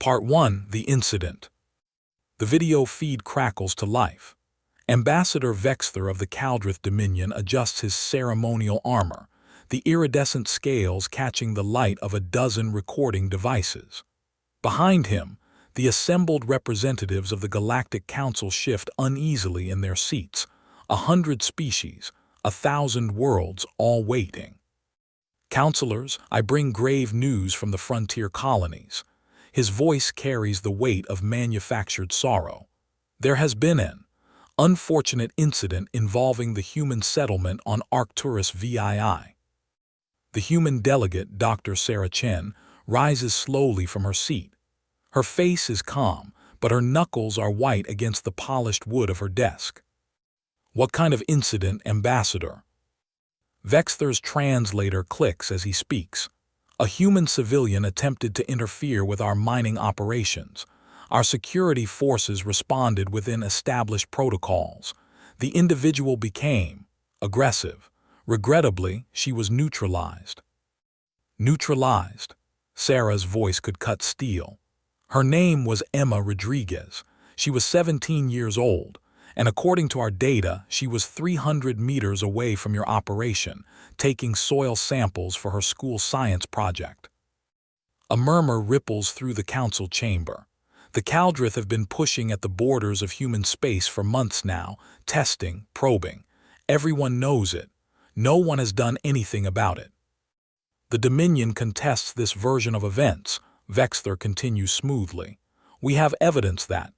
Part 1. The Incident. The video feed crackles to life. Ambassador Vexthor of the Kaldrith Dominion adjusts his ceremonial armor, the iridescent scales catching the light of a dozen recording devices. Behind him, the assembled representatives of the Galactic Council shift uneasily in their seats, 100 species, 1,000 worlds, all waiting. Counselors, I bring grave news from the frontier colonies. His voice carries the weight of manufactured sorrow. There has been an unfortunate incident involving the human settlement on Arcturus VII. The human delegate, Dr. Sarah Chen, rises slowly from her seat. Her face is calm, but her knuckles are white against the polished wood of her desk. What kind of incident, Ambassador? Vexthor's translator clicks as he speaks. A human civilian attempted to interfere with our mining operations. Our security forces responded within established protocols. The individual became aggressive. Regrettably, she was neutralized. Neutralized? Sarah's voice could cut steel. Her name was Emma Rodriguez. She was 17 years old, and according to our data, she was 300 meters away from your operation, taking soil samples for her school science project. A murmur ripples through the council chamber. The Kaldrith have been pushing at the borders of human space for months now, testing, probing. Everyone knows it. No one has done anything about it. The Dominion contests this version of events, Vexthor continues smoothly. We have evidence that.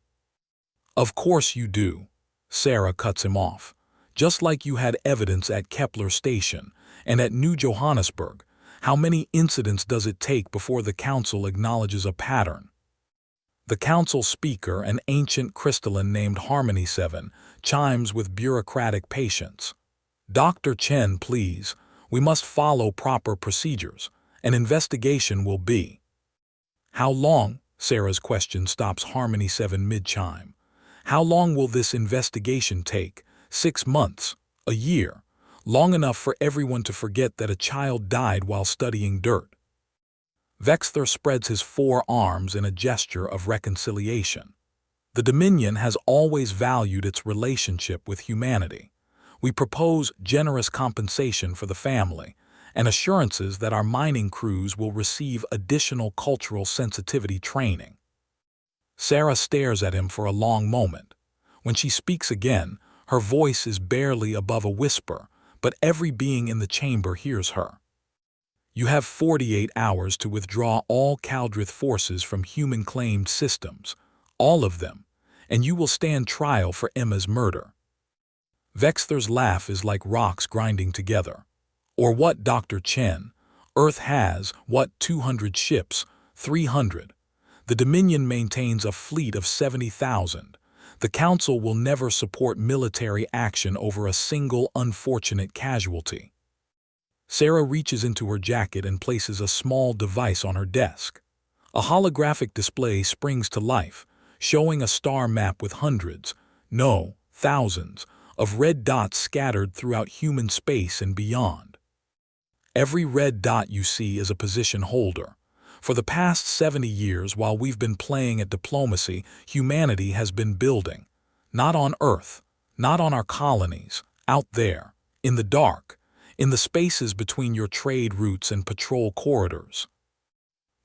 Of course you do. Sarah cuts him off. Just like you had evidence at Kepler Station and at New Johannesburg. How many incidents does it take before the council acknowledges a pattern? The council speaker, an ancient crystalline named Harmony 7, chimes with bureaucratic patience. Dr. Chen, please, we must follow proper procedures. An investigation will be. How long? Sarah's question stops Harmony 7 mid-chime. How long will this investigation take? 6 months? A year? Long enough for everyone to forget that a child died while studying dirt. Vexthor spreads his forearms in a gesture of reconciliation. The Dominion has always valued its relationship with humanity. We propose generous compensation for the family and assurances that our mining crews will receive additional cultural sensitivity training. Sarah stares at him for a long moment. When she speaks again, her voice is barely above a whisper, but every being in the chamber hears her. You have 48 hours to withdraw all Kaldrith forces from human-claimed systems, all of them, and you will stand trial for Emma's murder. Vexthor's laugh is like rocks grinding together. Or what, Dr. Chen? Earth has, what, 200 ships? 300. The Dominion maintains a fleet of 70,000. The Council will never support military action over a single unfortunate casualty. Sarah reaches into her jacket and places a small device on her desk. A holographic display springs to life, showing a star map with hundreds, no, thousands, of red dots scattered throughout human space and beyond. Every red dot you see is a position holder. For the past 70 years, while we've been playing at diplomacy, humanity has been building. Not on Earth, not on our colonies, out there, in the dark, in the spaces between your trade routes and patrol corridors.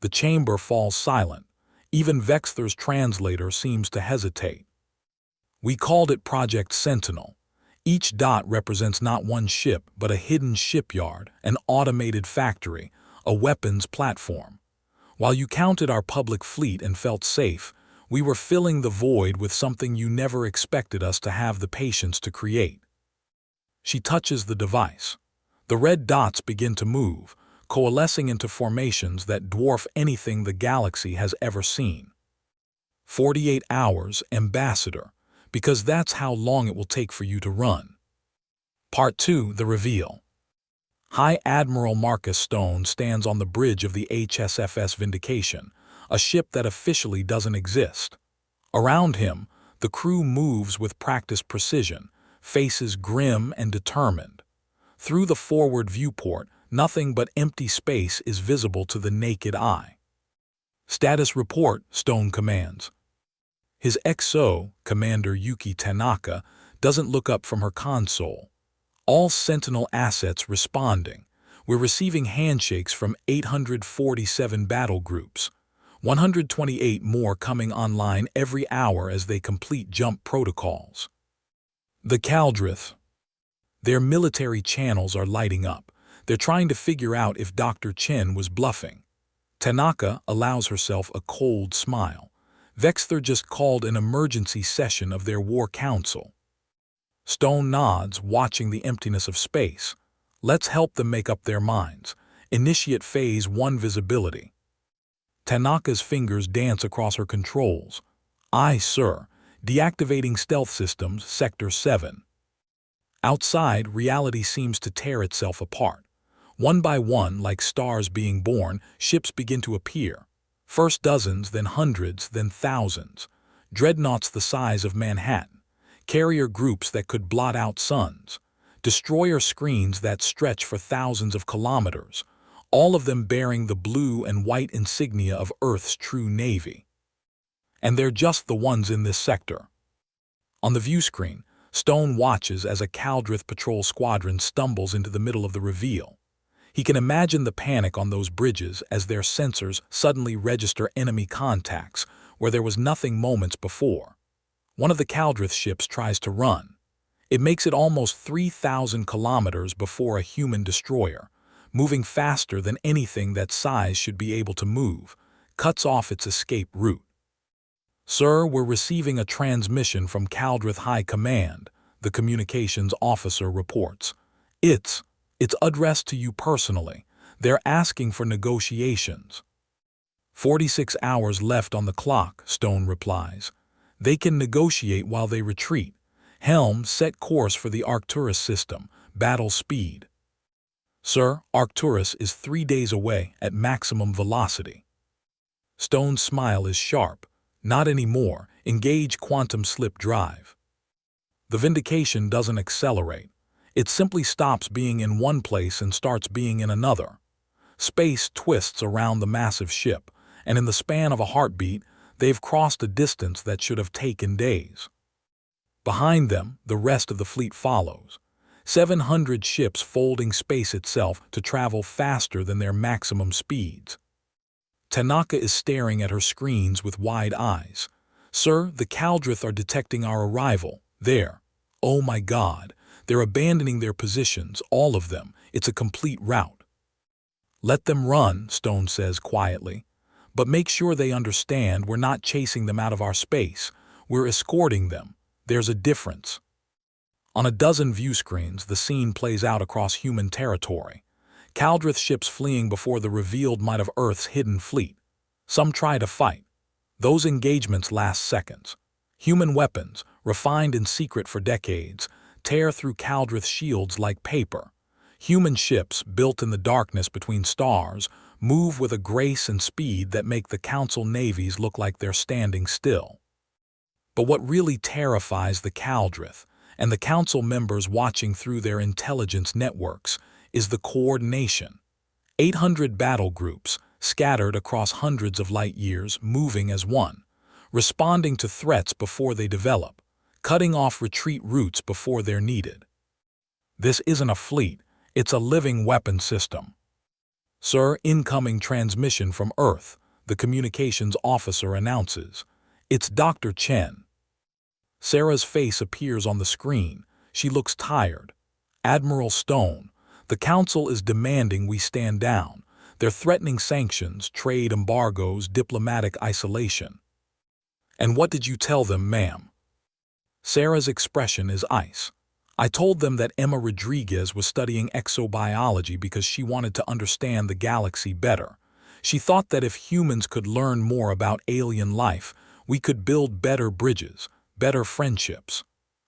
The chamber falls silent. Even Vexthor's translator seems to hesitate. We called it Project Sentinel. Each dot represents not one ship, but a hidden shipyard, an automated factory, a weapons platform. While you counted our public fleet and felt safe, we were filling the void with something you never expected us to have the patience to create. She touches the device. The red dots begin to move, coalescing into formations that dwarf anything the galaxy has ever seen. 48 hours, Ambassador, because that's how long it will take for you to run. Part 2. The Reveal. High Admiral Marcus Stone stands on the bridge of the HSFS Vindication, a ship that officially doesn't exist. Around him, the crew moves with practiced precision, faces grim and determined. Through the forward viewport, nothing but empty space is visible to the naked eye. Status report, Stone commands. His XO, Commander Yuki Tanaka, doesn't look up from her console. All Sentinel assets responding. We're receiving handshakes from 847 battle groups. 128 more coming online every hour as they complete jump protocols. The Kaldrith. Their military channels are lighting up. They're trying to figure out if Dr. Chen was bluffing. Tanaka allows herself a cold smile. Vexther just called an emergency session of their war council. Stone nods, watching the emptiness of space. Let's help them make up their minds. Initiate Phase 1 visibility. Tanaka's fingers dance across her controls. Aye, sir. Deactivating stealth systems, Sector 7. Outside, reality seems to tear itself apart. One by one, like stars being born, ships begin to appear. First dozens, then hundreds, then thousands. Dreadnoughts the size of Manhattan. Carrier groups that could blot out suns. Destroyer screens that stretch for thousands of kilometers. All of them bearing the blue and white insignia of Earth's true navy. And they're just the ones in this sector. On the view screen, Stone watches as a Kaldrith patrol squadron stumbles into the middle of the reveal. He can imagine the panic on those bridges as their sensors suddenly register enemy contacts where there was nothing moments before. One of the Kaldrith ships tries to run. It makes it almost 3,000 kilometers before a human destroyer, moving faster than anything that size should be able to move, cuts off its escape route. Sir, we're receiving a transmission from Kaldrith High Command, the communications officer reports. It's addressed to you personally. They're asking for negotiations. 46 hours left on the clock, Stone replies. They can negotiate while they retreat. Helm, set course for the Arcturus system. Battle speed. Sir, Arcturus is 3 days away at maximum velocity. Stone's smile is sharp. Not anymore. Engage quantum slip drive. The Vindication doesn't accelerate. It simply stops being in one place and starts being in another. Space twists around the massive ship, and in the span of a heartbeat, they've crossed a distance that should have taken days. Behind them, the rest of the fleet follows. 700 ships folding space itself to travel faster than their maximum speeds. Tanaka is staring at her screens with wide eyes. Sir, the Kaldrith are detecting our arrival. There. Oh my God. They're abandoning their positions, all of them. It's a complete rout. Let them run, Stone says quietly. But make sure they understand we're not chasing them out of our space. We're escorting them. There's a difference. On a dozen view screens, the scene plays out across human territory. Kaldrith ships fleeing before the revealed might of Earth's hidden fleet. Some try to fight. Those engagements last seconds. Human weapons, refined in secret for decades, tear through Kaldrith shields like paper. Human ships, built in the darkness between stars, move with a grace and speed that make the Council navies look like they're standing still. But what really terrifies the Kaldrith, and the Council members watching through their intelligence networks, is the coordination. 800 battle groups, scattered across hundreds of light years, moving as one, responding to threats before they develop, cutting off retreat routes before they're needed. This isn't a fleet, it's a living weapon system. Sir, incoming transmission from Earth, the communications officer announces. It's Dr. Chen. Sarah's face appears on the screen. She looks tired. Admiral Stone, the Council is demanding we stand down. They're threatening sanctions, trade embargoes, diplomatic isolation. And what did you tell them, ma'am? Sarah's expression is ice. I told them that Emma Rodriguez was studying exobiology because she wanted to understand the galaxy better. She thought that if humans could learn more about alien life, we could build better bridges, better friendships.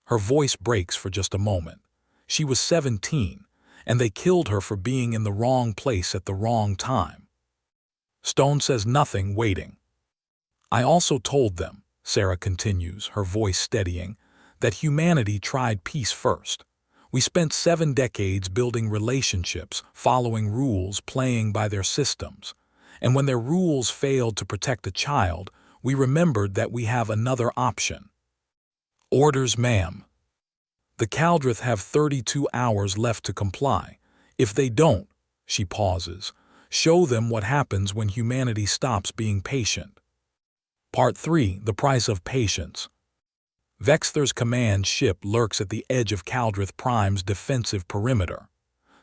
Her voice breaks for just a moment. She was 17, and they killed her for being in the wrong place at the wrong time. Stone says nothing, waiting. I also told them, Sarah continues, her voice steadying, that humanity tried peace first. We spent 7 decades building relationships, following rules, playing by their systems. And when their rules failed to protect a child, we remembered that we have another option. Orders, ma'am. The Kaldrith have 32 hours left to comply. If they don't, she pauses, show them what happens when humanity stops being patient. Part 3. The Price of Patience. Vexther's command ship lurks at the edge of Kaldrith Prime's defensive perimeter.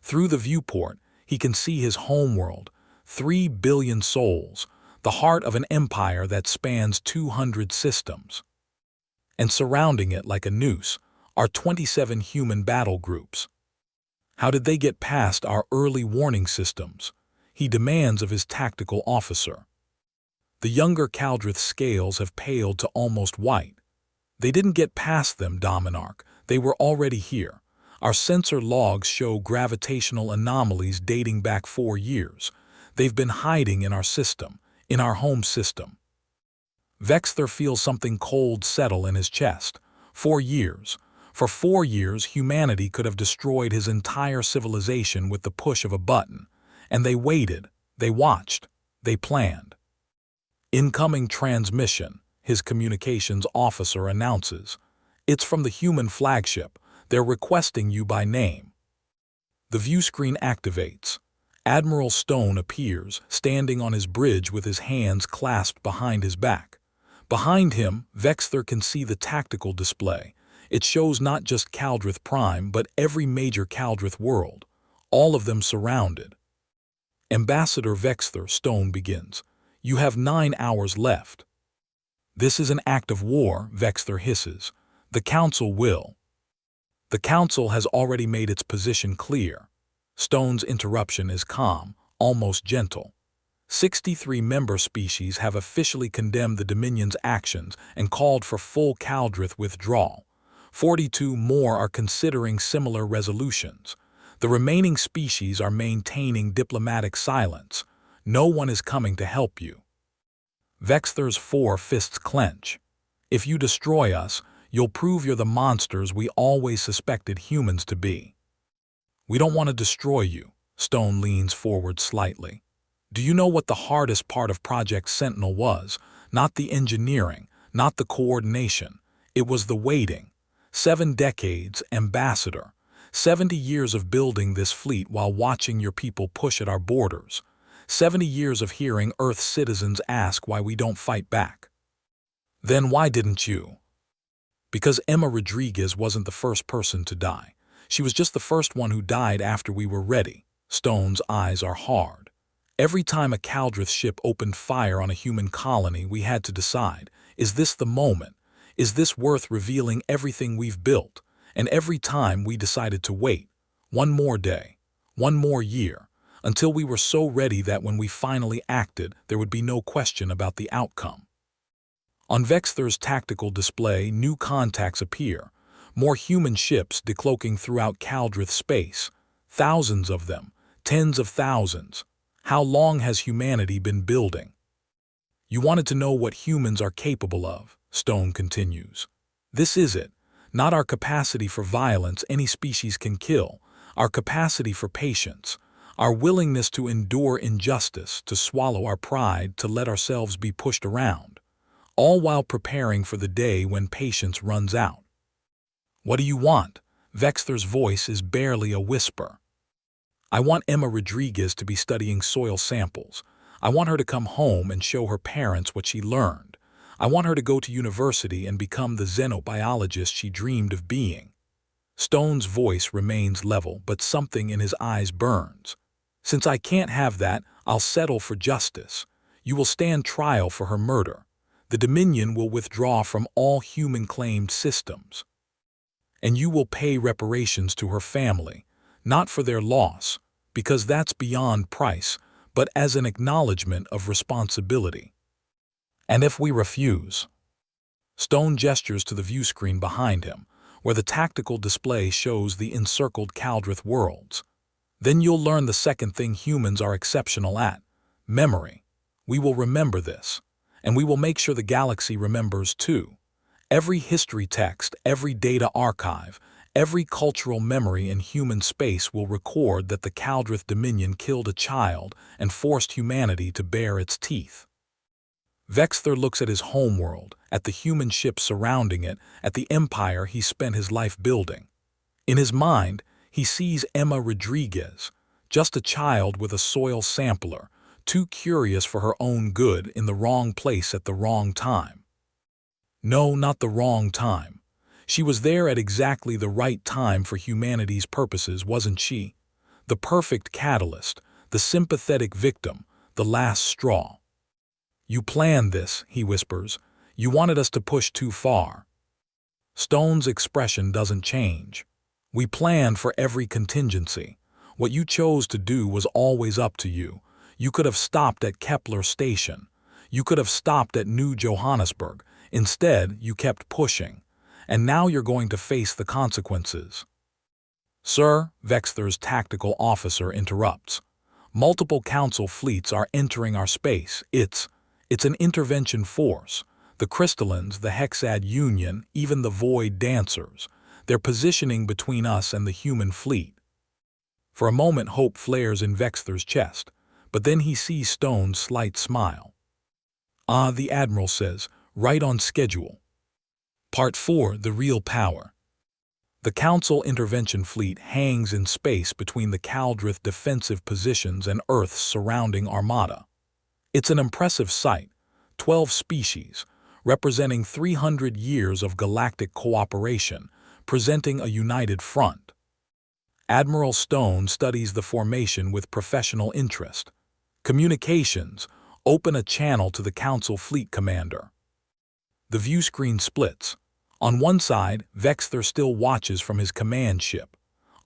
Through the viewport, he can see his homeworld, 3 billion souls, the heart of an empire that spans 200 systems. And surrounding it like a noose are 27 human battle groups. How did they get past our early warning systems? He demands of his tactical officer. The younger Kaldrith scales have paled to almost white. They didn't get past them, Dominarch. They were already here. Our sensor logs show gravitational anomalies dating back 4 years. They've been hiding in our system, in our home system. Vexther feels something cold settle in his chest. 4 years. For 4 years, humanity could have destroyed his entire civilization with the push of a button. And they waited, they watched, they planned. Incoming transmission, his communications officer announces. It's from the human flagship. They're requesting you by name. The viewscreen activates. Admiral Stone appears, standing on his bridge with his hands clasped behind his back. Behind him, Vexther can see the tactical display. It shows not just Kaldrith Prime, but every major Kaldrith world, all of them surrounded. Ambassador Vexther, Stone begins. You have 9 hours left. This is an act of war, Vexther hisses. The Council will. The Council has already made its position clear. Stone's interruption is calm, almost gentle. 63 member species have officially condemned the Dominion's actions and called for full Kaldrith withdrawal. 42 more are considering similar resolutions. The remaining species are maintaining diplomatic silence. No one is coming to help you. Vexther's 4 fists clench. If you destroy us, you'll prove you're the monsters we always suspected humans to be. We don't want to destroy you. Stone leans forward slightly. Do you know what the hardest part of Project Sentinel was? Not the engineering, not the coordination. It was the waiting. 7 decades, Ambassador. 70 years of building this fleet while watching your people push at our borders. 70 years of hearing Earth's citizens ask why we don't fight back. Then why didn't you? Because Emma Rodriguez wasn't the first person to die. She was just the first one who died after we were ready. Stone's eyes are hard. Every time a Kaldrith ship opened fire on a human colony, we had to decide, is this the moment? Is this worth revealing everything we've built? And every time we decided to wait, one more day, one more year, until we were so ready that when we finally acted, there would be no question about the outcome. On Vexther's tactical display, new contacts appear. More human ships decloaking throughout Kaldrith space. Thousands of them, tens of thousands. How long has humanity been building? You wanted to know what humans are capable of, Stone continues. This is it. Not our capacity for violence any species can kill, our capacity for patience, our willingness to endure injustice, to swallow our pride, to let ourselves be pushed around, all while preparing for the day when patience runs out. What do you want? Vexther's voice is barely a whisper. I want Emma Rodriguez to be studying soil samples. I want her to come home and show her parents what she learned. I want her to go to university and become the xenobiologist she dreamed of being. Stone's voice remains level, but something in his eyes burns. Since I can't have that, I'll settle for justice. You will stand trial for her murder. The Dominion will withdraw from all human-claimed systems. And you will pay reparations to her family, not for their loss, because that's beyond price, but as an acknowledgement of responsibility. And if we refuse? Stone gestures to the viewscreen behind him, where the tactical display shows the encircled Kaldrith worlds. Then you'll learn the second thing humans are exceptional at, memory. We will remember this, and we will make sure the galaxy remembers too. Every history text, every data archive, Every cultural memory in human space will record that the Kaldrith Dominion killed a child and forced humanity to bare its teeth. Vexthor looks at his homeworld, at the human ships surrounding it, at the empire he spent his life building. In his mind, he sees Emma Rodriguez, just a child with a soil sampler, too curious for her own good, in the wrong place at the wrong time. No, not the wrong time. She was there at exactly the right time for humanity's purposes, wasn't she? The perfect catalyst, the sympathetic victim, the last straw. "You planned this," he whispers. "You wanted us to push too far." Stone's expression doesn't change. "We planned for every contingency. What you chose to do was always up to you. You could have stopped at Kepler Station. You could have stopped at New Johannesburg. Instead, you kept pushing. And now you're going to face the consequences." "Sir," Vexthor's tactical officer interrupts. "Multiple council fleets are entering our space. It's an intervention force. The Crystallines, the Hexad Union, even the Void Dancers. They're positioning between us and the human fleet." For a moment hope flares in Vexthor's chest, but then he sees Stone's slight smile. "Ah," the Admiral says, "right on schedule." Part 4. The Real Power. The Council intervention fleet hangs in space between the Kaldrith defensive positions and Earth's surrounding armada. It's an impressive sight, 12 species, representing 300 years of galactic cooperation, presenting a united front. Admiral Stone studies the formation with professional interest. "Communications, open a channel to the Council Fleet Commander." The view screen splits. On one side, Vexthor still watches from his command ship.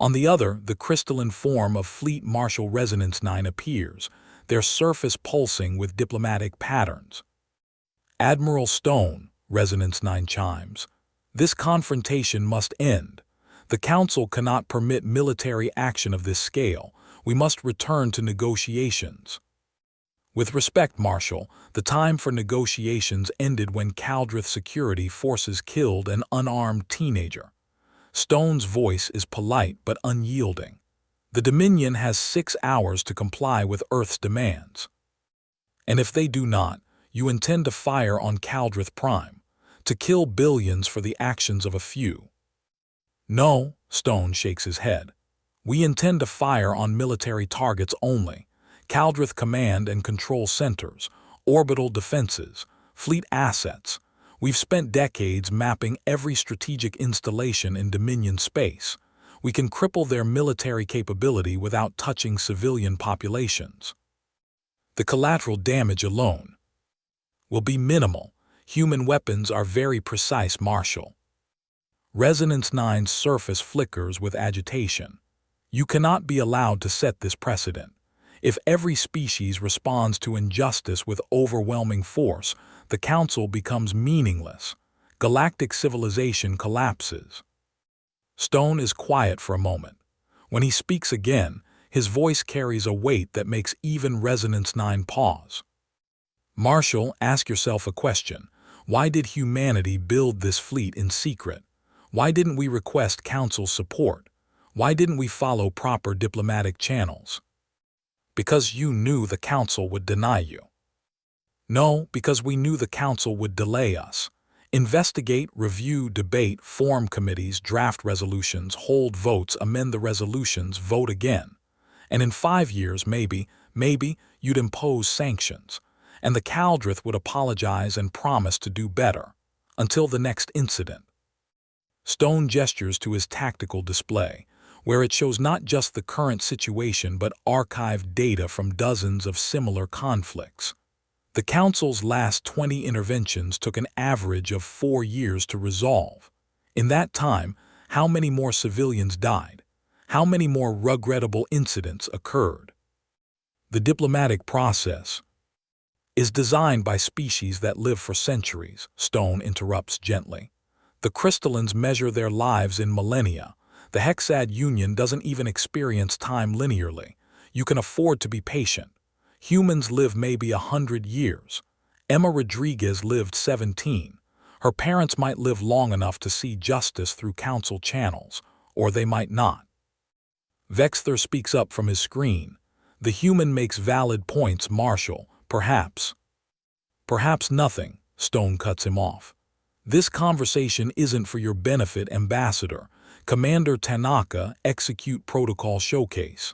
On the other, the crystalline form of Fleet Marshal Resonance 9 appears, their surface pulsing with diplomatic patterns. "Admiral Stone," Resonance 9 chimes, "this confrontation must end. The Council cannot permit military action of this scale. We must return to negotiations." "With respect, Marshal, the time for negotiations ended when Kaldrith security forces killed an unarmed teenager." Stone's voice is polite but unyielding. "The Dominion has 6 hours to comply with Earth's demands. And if they do not, you intend to fire on Kaldrith Prime, to kill billions for the actions of a few." "No," Stone shakes his head. "We intend to fire on military targets only. Kaldrith command and control centers, orbital defenses, fleet assets. We've spent decades mapping every strategic installation in Dominion space. We can cripple their military capability without touching civilian populations. The collateral damage alone will be minimal. Human weapons are very precise, Marshal." Resonance 9's surface flickers with agitation. "You cannot be allowed to set this precedent. If every species responds to injustice with overwhelming force, the Council becomes meaningless. Galactic civilization collapses." Stone is quiet for a moment. When he speaks again, his voice carries a weight that makes even Resonance 9 pause. "Marshal, ask yourself a question. Why did humanity build this fleet in secret? Why didn't we request Council support? Why didn't we follow proper diplomatic channels?" "Because you knew the Council would deny you." "No, because we knew the Council would delay us. Investigate, review, debate, form committees, draft resolutions, hold votes, amend the resolutions, vote again. And in 5 years, maybe, you'd impose sanctions. And the Kaldrith would apologize and promise to do better. Until the next incident." Stone gestures to his tactical display, where it shows not just the current situation but archived data from dozens of similar conflicts. The Council's last 20 interventions took an average of 4 years to resolve. In that time, how many more civilians died? How many more regrettable incidents occurred? The diplomatic process is designed by species that live for centuries, Stone interrupts gently. The Crystallines measure their lives in millennia. The Hexad Union doesn't even experience time linearly. You can afford to be patient. Humans live maybe 100 years. Emma Rodriguez lived 17. Her parents might live long enough to see justice through council channels, or they might not. Vexthor speaks up from his screen. The human makes valid points, Marshal. Perhaps. Perhaps nothing, Stone cuts him off. This conversation isn't for your benefit, Ambassador. Commander Tanaka, execute protocol showcase.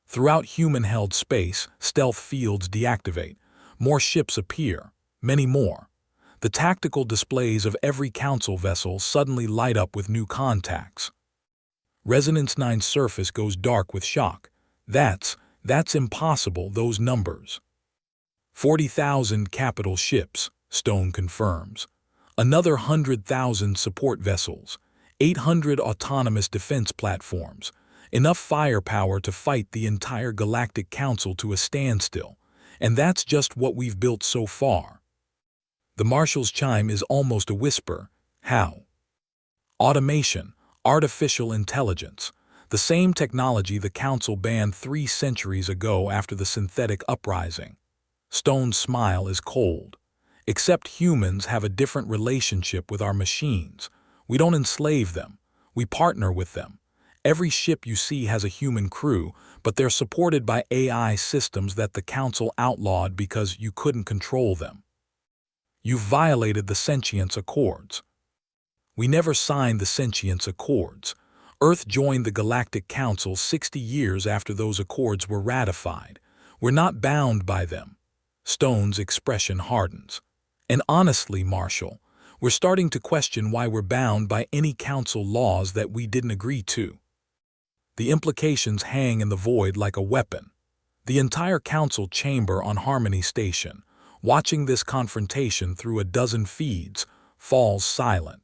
Throughout human-held space, stealth fields deactivate. More ships appear. Many more. The tactical displays of every council vessel suddenly light up with new contacts. Resonance 9's surface goes dark with shock. That's impossible, those numbers. 40,000 capital ships, Stone confirms. Another 100,000 support vessels. 800 autonomous defense platforms. Enough firepower to fight the entire Galactic Council to a standstill. And that's just what we've built so far. The Marshal's chime is almost a whisper. How? Automation, artificial intelligence, the same technology the Council banned 3 centuries ago after the synthetic uprising. Stone's smile is cold. Except humans have a different relationship with our machines. We don't enslave them. We partner with them. Every ship you see has a human crew, but they're supported by AI systems that the Council outlawed because you couldn't control them. You've violated the Sentience Accords. We never signed the Sentience Accords. Earth joined the Galactic Council 60 years after those accords were ratified. We're not bound by them. Stone's expression hardens. And honestly, Marshal, we're starting to question why we're bound by any Council laws that we didn't agree to. The implications hang in the void like a weapon. The entire Council chamber on Harmony Station, watching this confrontation through a dozen feeds, falls silent.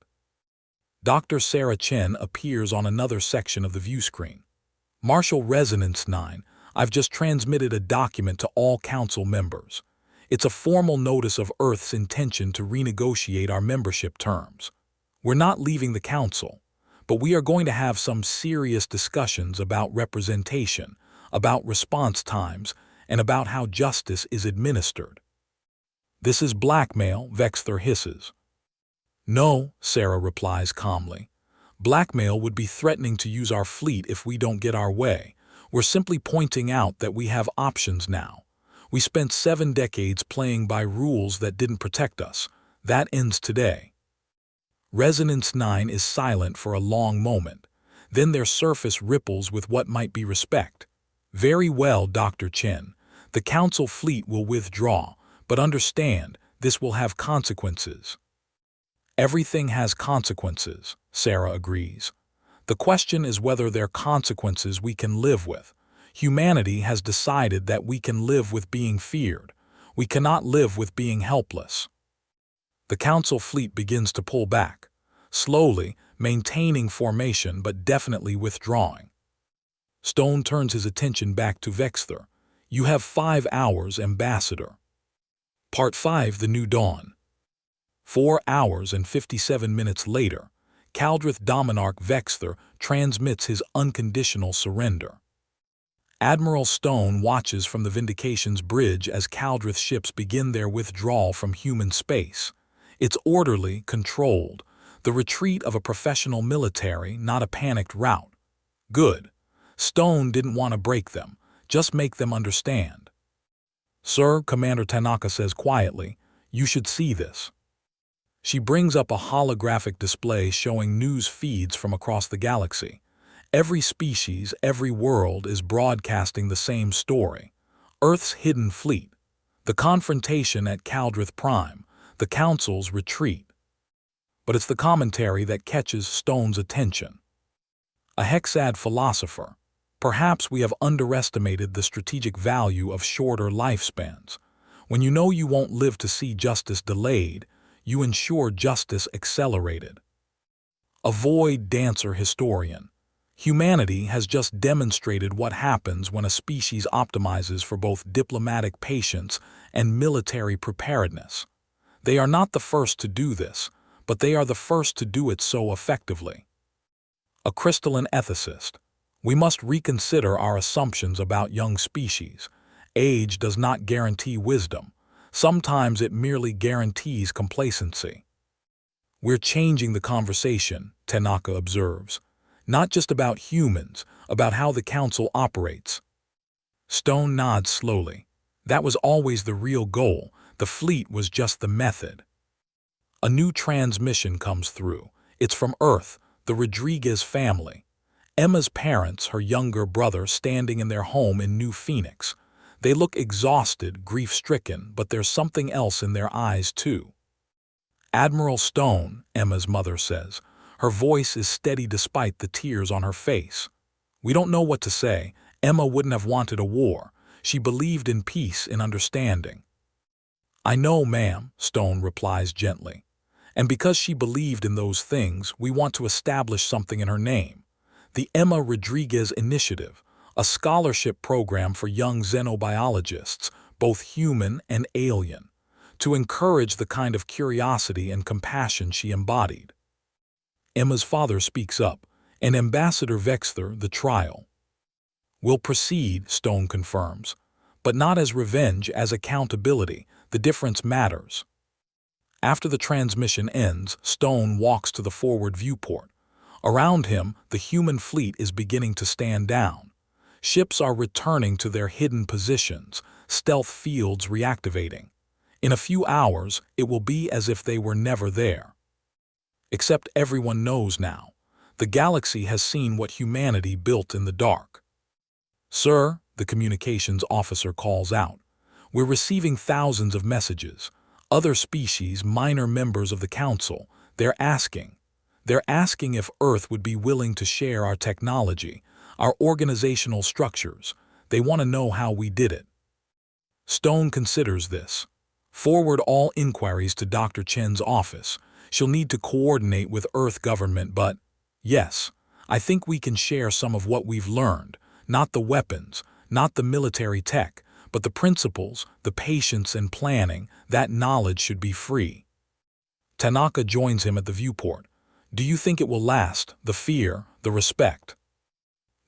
Dr. Sarah Chen appears on another section of the view screen. Marshal Resonance 9, I've just transmitted a document to all Council members. It's a formal notice of Earth's intention to renegotiate our membership terms. We're not leaving the Council, but we are going to have some serious discussions about representation, about response times, and about how justice is administered. This is blackmail, Vexthor hisses. No, Sarah replies calmly. Blackmail would be threatening to use our fleet if we don't get our way. We're simply pointing out that we have options now. We spent 7 decades playing by rules that didn't protect us. That ends today. Resonance 9 is silent for a long moment. Then their surface ripples with what might be respect. Very well, Dr. Chen. The Council fleet will withdraw, but understand, this will have consequences. Everything has consequences, Sarah agrees. The question is whether they're consequences we can live with. Humanity has decided that we can live with being feared. We cannot live with being helpless. The Council fleet begins to pull back, slowly, maintaining formation but definitely withdrawing. Stone turns his attention back to Vexthor. You have 5 hours, Ambassador. Part 5, The New Dawn. 4 hours and 57 minutes later, Kaldrith Dominion Vexthor transmits his unconditional surrender. Admiral Stone watches from the Vindication's bridge as Kaldrith ships begin their withdrawal from human space. It's orderly, controlled, the retreat of a professional military, not a panicked rout. Good. Stone didn't want to break them, just make them understand. Sir, Commander Tanaka says quietly, you should see this. She brings up a holographic display showing news feeds from across the galaxy. Every species, every world is broadcasting the same story. Earth's hidden fleet, the confrontation at Kaldrith Prime, the Council's retreat. But it's the commentary that catches Stone's attention. A Hexad philosopher. Perhaps we have underestimated the strategic value of shorter lifespans. When you know you won't live to see justice delayed, you ensure justice accelerated. A void dancer historian. Humanity has just demonstrated what happens when a species optimizes for both diplomatic patience and military preparedness. They are not the first to do this, but they are the first to do it so effectively. A crystalline ethicist. We must reconsider our assumptions about young species. Age does not guarantee wisdom. Sometimes it merely guarantees complacency. We're changing the conversation, Tanaka observes. Not just about humans, about how the Council operates. Stone nods slowly. That was always the real goal. The fleet was just the method. A new transmission comes through. It's from Earth, the Rodriguez family. Emma's parents, her younger brother, standing in their home in New Phoenix. They look exhausted, grief-stricken, but there's something else in their eyes, too. Admiral Stone, Emma's mother says. Her voice is steady despite the tears on her face. We don't know what to say. Emma wouldn't have wanted a war. She believed in peace and understanding. I know, ma'am, Stone replies gently. And because she believed in those things, we want to establish something in her name. The Emma Rodriguez Initiative, a scholarship program for young xenobiologists, both human and alien, to encourage the kind of curiosity and compassion she embodied. Emma's father speaks up, and Ambassador Vexther, the trial. Will proceed, Stone confirms, but not as revenge, as accountability. The difference matters. After the transmission ends, Stone walks to the forward viewport. Around him, the human fleet is beginning to stand down. Ships are returning to their hidden positions, stealth fields reactivating. In a few hours, it will be as if they were never there. Except everyone knows now. The galaxy has seen what humanity built in the dark. Sir, the communications officer calls out, we're receiving thousands of messages. Other species, minor members of the Council, they're asking if Earth would be willing to share our technology, our organizational structures. They want to know how we did it. Stone considers this. Forward all inquiries to Dr. Chen's office. She'll need to coordinate with Earth government, but yes, I think we can share some of what we've learned. Not the weapons, not the military tech, but the principles, the patience and planning. That knowledge should be free. Tanaka joins him at the viewport. Do you think it will last, the fear, the respect?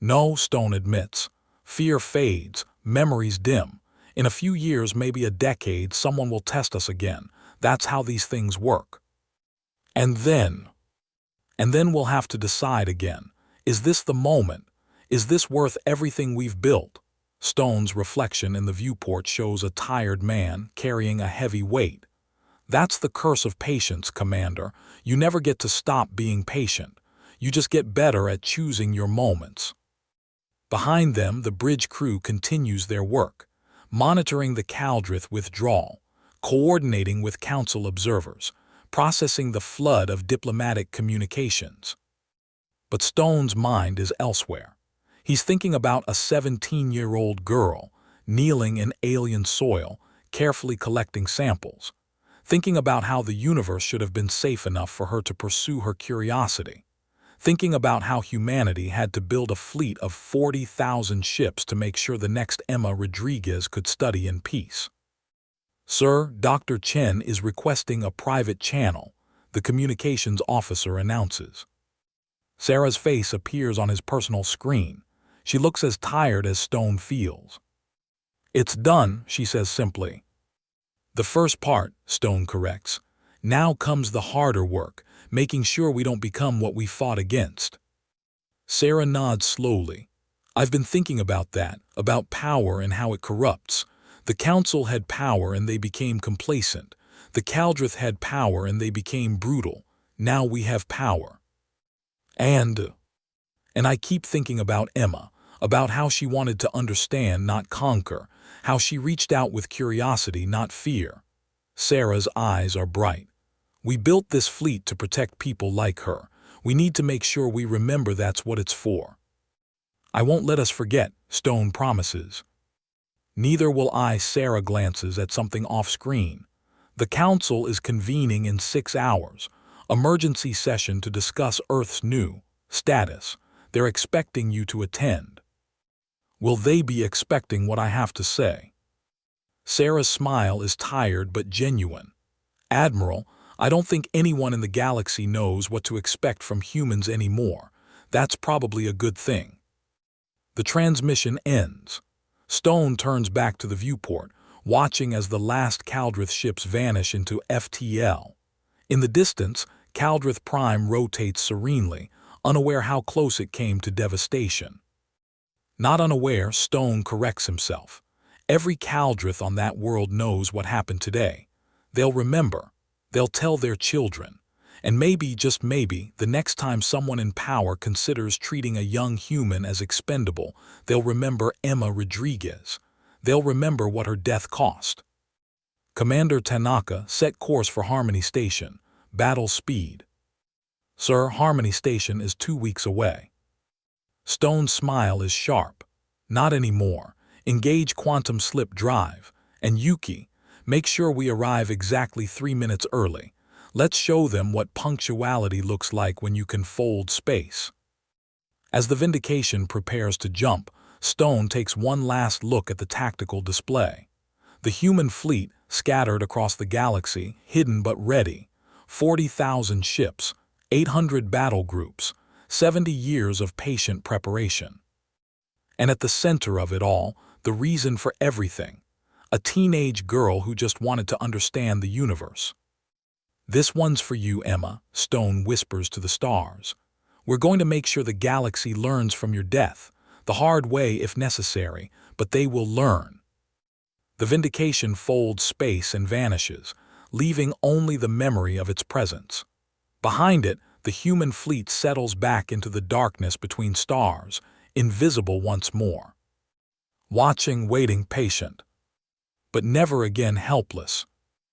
No, Stone admits. Fear fades, memories dim. In a few years, maybe a decade, someone will test us again. That's how these things work. And then we'll have to decide again. Is this the moment? Is this worth everything we've built? Stone's reflection in the viewport shows a tired man carrying a heavy weight. That's the curse of patience, Commander. You never get to stop being patient. You just get better at choosing your moments. Behind them, the bridge crew continues their work, monitoring the Kaldrith withdrawal, coordinating with Council observers, processing the flood of diplomatic communications. But Stone's mind is elsewhere. He's thinking about a 17-year-old girl, kneeling in alien soil, carefully collecting samples, thinking about how the universe should have been safe enough for her to pursue her curiosity, thinking about how humanity had to build a fleet of 40,000 ships to make sure the next Emma Rodriguez could study in peace. Sir, Dr. Chen is requesting a private channel, the communications officer announces. Sarah's face appears on his personal screen. She looks as tired as Stone feels. It's done, she says simply. The first part, Stone corrects. Now comes the harder work, making sure we don't become what we fought against. Sarah nods slowly. I've been thinking about that, about power and how it corrupts. The Council had power and they became complacent. The Kaldrith had power and they became brutal. Now we have power. And I keep thinking about Emma, about how she wanted to understand, not conquer, how she reached out with curiosity, not fear. Sarah's eyes are bright. We built this fleet to protect people like her. We need to make sure we remember that's what it's for. I won't let us forget, Stone promises. Neither will I. Sarah glances at something off-screen. The Council is convening in 6 hours. Emergency session to discuss Earth's new status. They're expecting you to attend. Will they be expecting what I have to say? Sarah's smile is tired but genuine. Admiral, I don't think anyone in the galaxy knows what to expect from humans anymore. That's probably a good thing. The transmission ends. Stone turns back to the viewport, watching as the last Kaldrith ships vanish into FTL. In the distance, Kaldrith Prime rotates serenely, unaware how close it came to devastation. Not unaware, Stone corrects himself. Every Kaldrith on that world knows what happened today. They'll remember. They'll tell their children. And maybe, just maybe, the next time someone in power considers treating a young human as expendable, they'll remember Emma Rodriguez. They'll remember what her death cost. Commander Tanaka, set course for Harmony Station. Battle speed. Sir, Harmony Station is 2 weeks away. Stone's smile is sharp. Not anymore. Engage quantum slip drive. And Yuki, make sure we arrive exactly 3 minutes early. Let's show them what punctuality looks like when you can fold space. As the Vindication prepares to jump, Stone takes one last look at the tactical display. The human fleet, scattered across the galaxy, hidden but ready. 40,000 ships, 800 battle groups, 70 years of patient preparation. And at the center of it all, the reason for everything. A teenage girl who just wanted to understand the universe. "This one's for you, Emma," Stone whispers to the stars. "We're going to make sure the galaxy learns from your death, the hard way if necessary, but they will learn." The Vindication folds space and vanishes, leaving only the memory of its presence. Behind it, the human fleet settles back into the darkness between stars, invisible once more. Watching, waiting, patient. But never again helpless.